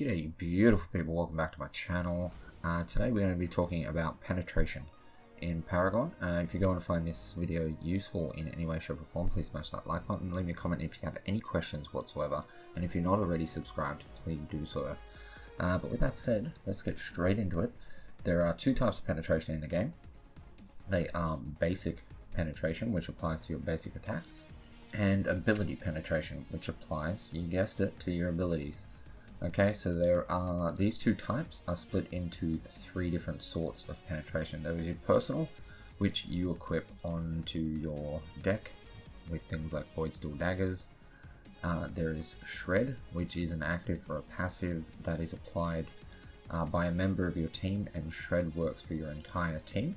G'day beautiful people, welcome back to my channel. Today we're going to be talking about penetration in Paragon. If you go and find this video useful in any way, shape or form, please smash that like button, leave me a comment if you have any questions whatsoever, and if you're not already subscribed, please do so. But with that said, let's get straight into it. There are two types of penetration in the game. They are basic penetration, which applies to your basic attacks, and ability penetration, which applies, you guessed it, to your abilities. Okay, so these two types are split into three different sorts of penetration. There is your personal, which you equip onto your deck with things like Void Steel Daggers. There is Shred, which is an active or a passive that is applied by a member of your team, and Shred works for your entire team.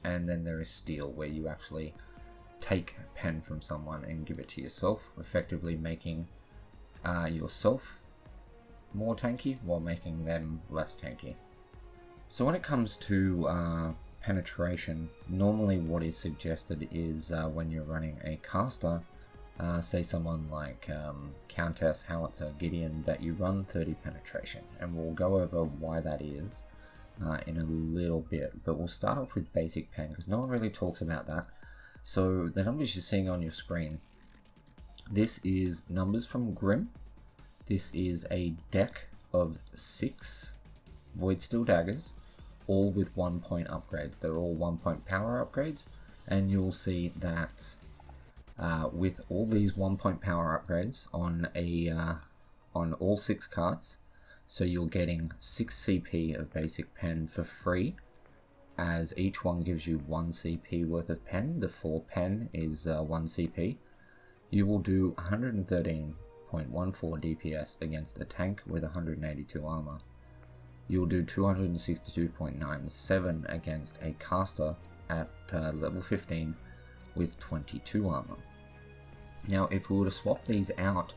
And then there is Steel, where you actually take pen from someone and give it to yourself, effectively making yourself more tanky while making them less tanky. So when it comes to penetration, normally what is suggested is when you're running a caster, say someone like Countess, Howitzer, Gideon, that you run 30 penetration, and we'll go over why that is in a little bit, but we'll start off with basic pen because no one really talks about that. So the numbers you're seeing on your screen, this is numbers from Grim. This is a deck of 6 Void Steel Daggers, all with 1 point upgrades. They're all 1 point power upgrades, and you'll see that with all these 1 point power upgrades on all 6 cards, so you're getting 6 CP of basic pen for free, as each one gives you 1 CP worth of pen. The 4 pen is 1 CP. You will do 113.14 DPS against a tank with 182 armor. You'll do 262.97 against a caster at level 15 with 22 armor. Now if we were to swap these out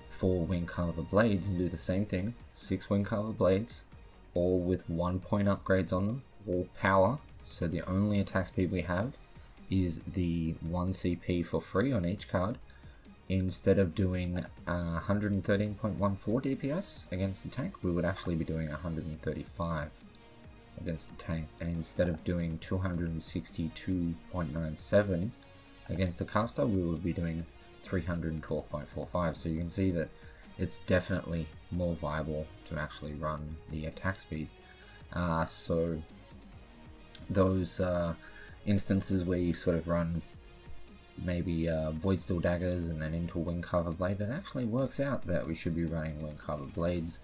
for Wingcarver Blades and do the same thing, 6 Wingcarver Blades, all with 1 point upgrades on them, all power, so the only attack speed we have is the 1 CP for free on each card. Instead of doing 113.14 DPS against the tank, we would actually be doing 135 against the tank, and instead of doing 262.97 against the caster, we would be doing 312.45. So you can see that it's definitely more viable to actually run the attack speed. So those instances where you sort of run maybe Void Steel Daggers and then into a Wingcarver Blade, it actually works out that we should be running Wingcarver Blades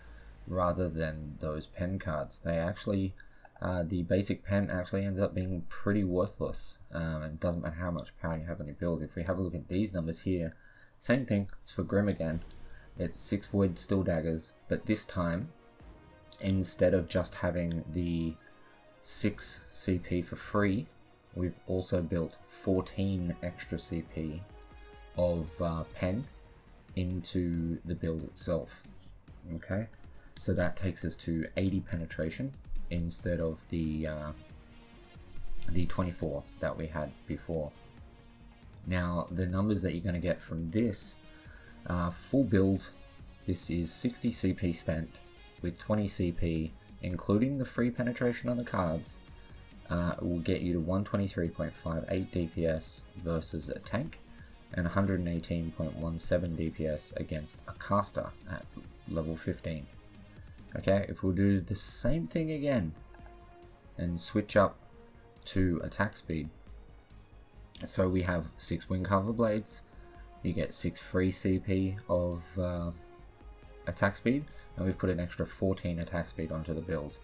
rather than those pen cards. They actually, the basic pen actually ends up being pretty worthless, and it doesn't matter how much power you have on your build. If we have a look at these numbers here, same thing, it's for Grim again. It's 6 Void Steel Daggers, but this time, instead of just having the 6 CP for free, we've also built 14 extra CP of pen into the build itself. Okay, so that takes us to 80 penetration instead of the 24 that we had before. Now the numbers that you're going to get from this full build, this is 60 CP spent with 20 CP, including the free penetration on the cards. It will get you to 123.58 DPS versus a tank, and 118.17 DPS against a caster at level 15. Okay, if we'll do the same thing again and switch up to attack speed, so we have 6 Wingcarver Blades, you get 6 free CP of attack speed, and we've put an extra 14 attack speed onto the build.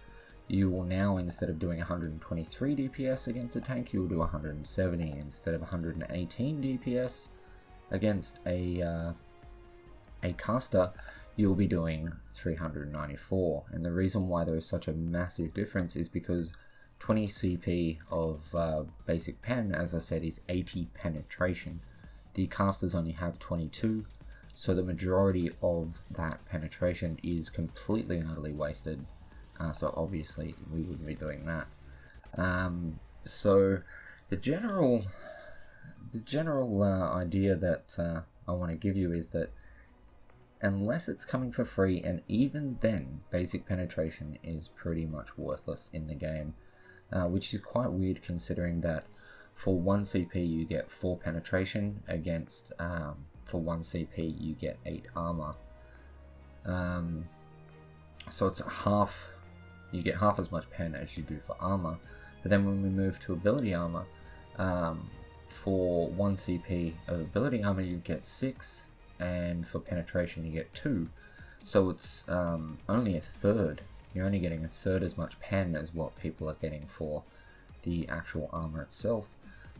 You will now, instead of doing 123 DPS against the tank, you'll do 170. Instead of 118 DPS against a caster, you'll be doing 394. And the reason why there is such a massive difference is because 20 CP of basic pen, as I said, is 80 penetration. The casters only have 22, so the majority of that penetration is completely and utterly wasted. So obviously we wouldn't be doing that. So the general idea that I want to give you is that unless it's coming for free, and even then, basic penetration is pretty much worthless in the game, which is quite weird considering that for 1 CP you get 4 penetration against, for 1 CP you get 8 armor. So it's half, you get half as much pen as you do for armor. But then when we move to ability armor, for 1 CP of ability armor you get 6, and for penetration you get 2. So it's only a third. You're only getting a third as much pen as what people are getting for the actual armor itself.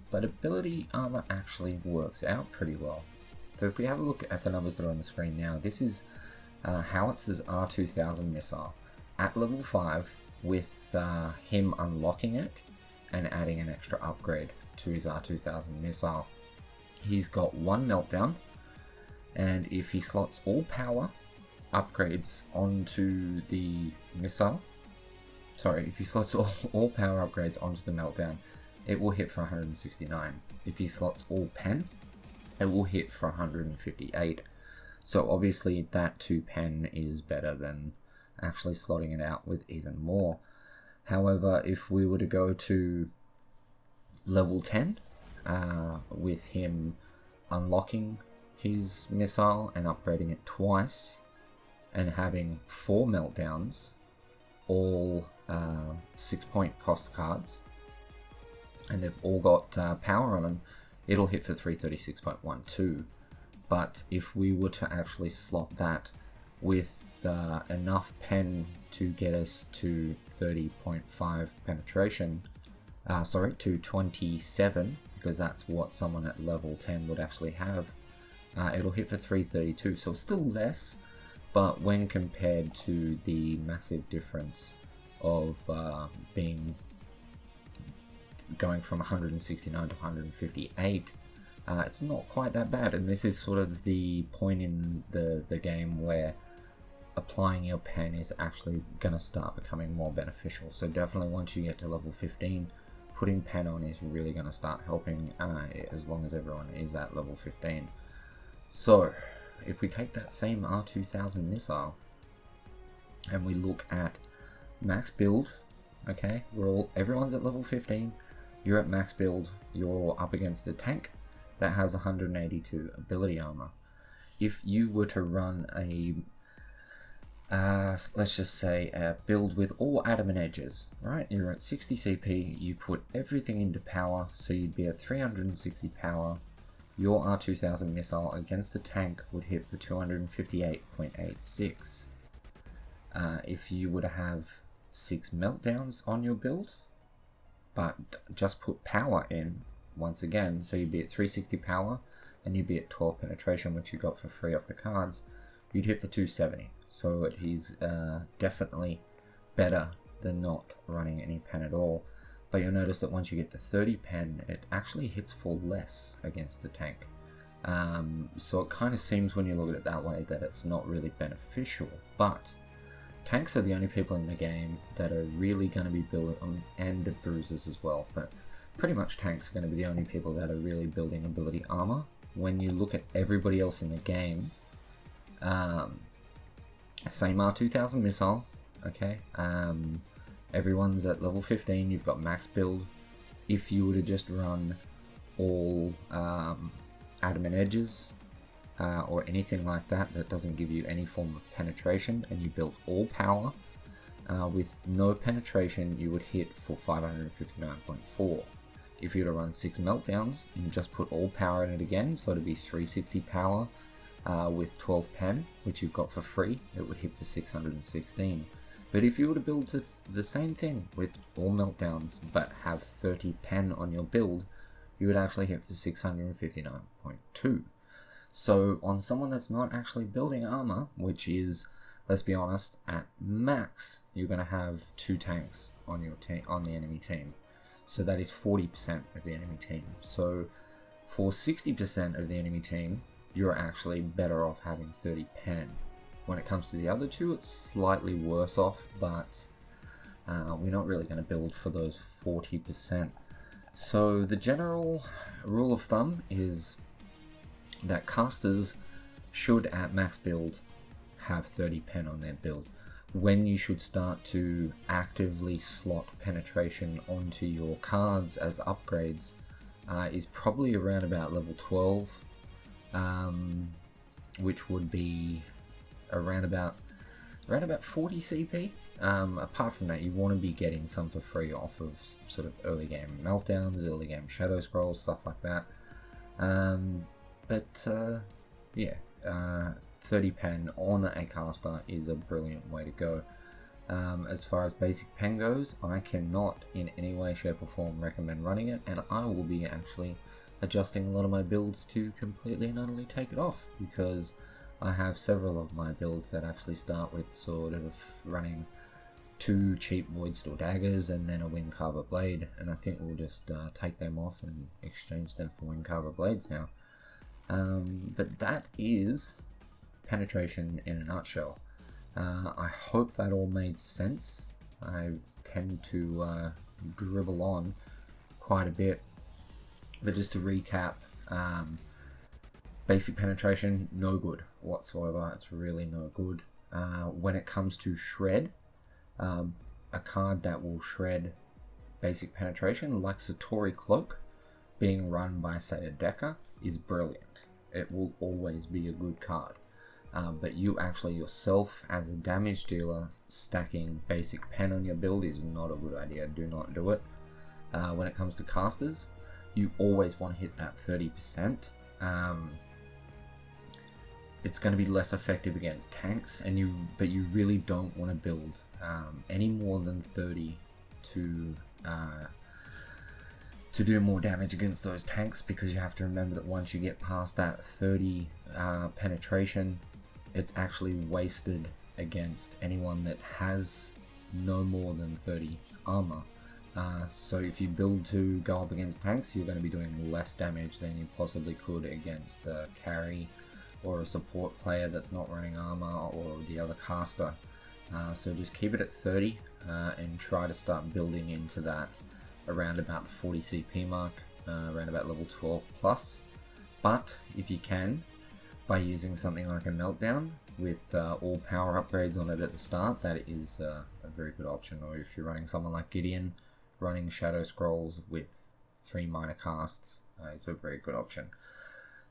But ability armor actually works out pretty well. So if we have a look at the numbers that are on the screen now, this is Howitzer's R2000 missile at level 5 with him unlocking it and adding an extra upgrade to his R2000 missile. He's got 1 meltdown, and if he slots all power upgrades onto the missile, if he slots all power upgrades onto the meltdown, it will hit for 169. If he slots all pen, it will hit for 158. So obviously that 2 pen is better than actually slotting it out with even more. However, if we were to go to level 10 with him unlocking his missile and upgrading it twice and having 4 meltdowns, all 6-point cost cards, and they've all got power on them, it'll hit for 336.12. But if we were to actually slot that with enough pen to get us to 30.5 penetration, to 27, because that's what someone at level 10 would actually have, it'll hit for 332. So still less, but when compared to the massive difference of going from 169 to 158, it's not quite that bad. And this is sort of the point in the game where applying your pen is actually going to start becoming more beneficial. So definitely once you get to level 15, putting pen on is really going to start helping, as long as everyone is at level 15. So if we take that same R2000 missile and we look at max build, okay, everyone's at level 15, you're at max build, you're up against the tank that has 182 ability armor. If you were to run a let's just say a build with all adamant edges, right? You're at 60 CP, you put everything into power, so you'd be at 360 power. Your R2000 missile against the tank would hit for 258.86. If you were to have 6 meltdowns on your build, but just put power in once again, so you'd be at 360 power and you'd be at 12 penetration, which you got for free off the cards, you'd hit for 270. So he's definitely better than not running any pen at all. But you'll notice that once you get to 30 pen, it actually hits for less against the tank. So it kind of seems when you look at it that way that it's not really beneficial. But tanks are the only people in the game that are really going to be building, and the bruisers as well, but pretty much tanks are going to be the only people that are really building ability armor. When you look at everybody else in the game, same R2000 missile, okay, everyone's at level 15, you've got max build. If you were to just run all adamant edges or anything like that that doesn't give you any form of penetration, and you built all power with no penetration, you would hit for 559.4. If you were to run 6 meltdowns and just put all power in it again, so it'd be 360 power with 12 pen, which you've got for free, it would hit for 616. But if you were to build the same thing with all meltdowns but have 30 pen on your build, you would actually hit for 659.2. So on someone that's not actually building armor, which is, let's be honest, at max, you're going to have 2 tanks on your on the enemy team. So that is 40% of the enemy team. So for 60% of the enemy team, you're actually better off having 30 pen. When it comes to the other two, it's slightly worse off, but we're not really going to build for those 40%. So the general rule of thumb is that casters should at max build have 30 pen on their build. When you should start to actively slot penetration onto your cards as upgrades is probably around about level 12, which would be around about 40 CP. Apart from that, you want to be getting some for free off of sort of early game meltdowns, early game shadow scrolls, stuff like that. Yeah, 30 pen on a caster is a brilliant way to go. As far as basic pen goes, I cannot in any way, shape or form recommend running it, and I will be actually adjusting a lot of my builds to completely and utterly take it off, because I have several of my builds that actually start with sort of running 2 cheap Voidsteel daggers and then a Windcarver blade, and I think we'll just take them off and exchange them for Windcarver blades now. But that is penetration in a nutshell. I hope that all made sense. I tend to dribble on quite a bit, but just to recap, basic penetration, no good whatsoever. It's really no good. When it comes to shred, a card that will shred basic penetration, like Satori Cloak, being run by, say, a Decker, is brilliant. It will always be a good card. But you actually yourself, as a damage dealer, stacking basic pen on your build is not a good idea. Do not do it. When it comes to casters, you always want to hit that 30%. It's going to be less effective against tanks, but you really don't want to build any more than 30 to do more damage against those tanks, because you have to remember that once you get past that 30 penetration, it's actually wasted against anyone that has no more than 30 armor. So if you build to go up against tanks, you're going to be doing less damage than you possibly could against a carry or a support player that's not running armor, or the other caster. So just keep it at 30 and try to start building into that around about the 40 CP mark, around about level 12 plus. But if you can, by using something like a meltdown with all power upgrades on it at the start, that is a very good option. Or if you're running someone like Gideon, running shadow scrolls with 3 minor casts, it's a very good option.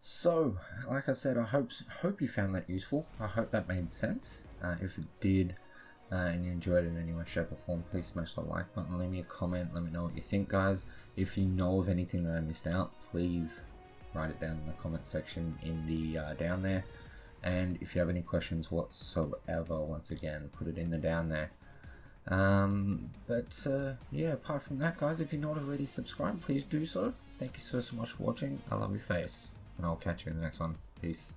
So, like I said, I hope you found that useful. I hope that made sense. If it did, and you enjoyed it in any way, shape or form, please smash the like button, leave me a comment, let me know what you think, guys. If you know of anything that I missed out, please write it down in the comment section in the down there. And if you have any questions whatsoever, once again, put it in the down there. Yeah, apart from that, guys, if you're not already subscribed, please do so. Thank you so much for watching. I love your face, and I'll catch you in the next one. Peace.